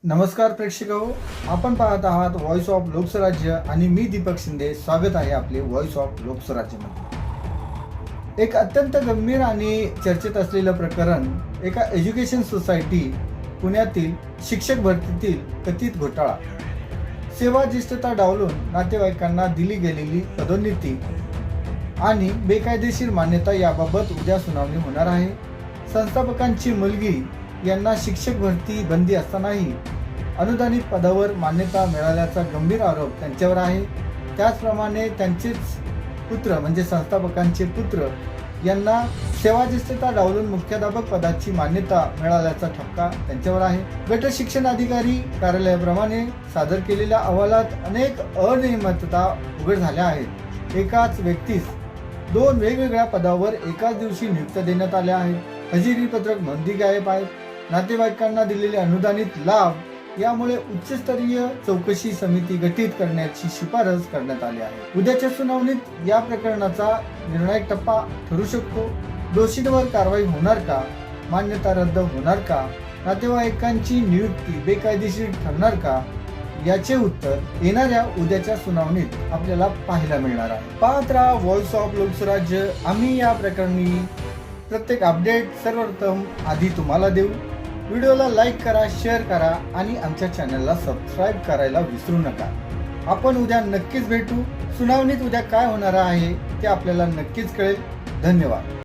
नमस्कार प्रेक्षकांनो, आपण पाहत आहात व्हॉइस ऑफ लोकस्वराज्य आणि मी दीपक शिंदे. स्वागत आहे आपले व्हॉइस ऑफ लोकस्वराज्यमध्ये. एक अत्यंत गंभीर आणि चर्चेत असलेलं प्रकरण, एका एज्युकेशन सोसायटी पुण्यातील शिक्षक भरतीतील कथित घोटाळा. सेवा ज्येष्ठता डावलून नातेवाईकांना दिली गेलेली पदोन्नती आणि बेकायदेशीर मान्यता याबाबत उद्या सुनावणी होणार आहे. संस्थापकांची मुलगी यांना शिक्षक भरती बंदी असतानाही अनुदानित पदावर मान्यता मिळाल्याचा गंभीर आरोप त्यांच्यावर आहे. त्याचप्रमाणे त्यांचेच पुत्र म्हणजे संस्थापकांचे पुत्र यांना सेवा ज्येष्ठता डावलून मुख्याध्यापक पदाची मान्यता मिळाल्याचा ठपका त्यांच्यावर आहे. गट शिक्षण अधिकारी कार्यालयाप्रमाणे सादर केलेल्या अहवालात अनेक अनियमितता उघड झाल्या आहेत. एकाच व्यक्तीस 2 वेगवेगळ्या पदावर एकाच दिवशी नियुक्त्या देण्यात आल्या आहेत. हजेरी पत्रक नोंदी गायब आहेत. नातेवाईकांना दिलेले अनुदानित लाभ यामुळे उच्चस्तरीय चौकशी समिती गठीत करण्याची शिफारस करण्यात आली आहे. उद्याच्या सुनावणीत या प्रकरणाचा निर्णायक टप्पा ठरू शकतो. दोषींवर कारवाई होणार का? मान्यता रद्द होणार का? नातेवाईकांची नियुक्ती बेकायदेशीर ठरणार का? याचे उत्तर येणाऱ्या उद्याच्या सुनावणीत आपल्याला पाहायला मिळणार आहे. पाहत राहा व्हॉइस ऑफ लोकस्वराज्य. आम्ही या प्रकरणी प्रत्येक अपडेट सर्वप्रथम आधी तुम्हाला देऊ. व्हिडिओला लाईक करा, शेअर करा आणि आमच्या चॅनलला सबस्क्राईब करायला विसरू नका. आपण उद्या नक्कीच भेटू. सुनावणीत उद्या काय होणार आहे ते आपल्याला नक्कीच कळेल. धन्यवाद.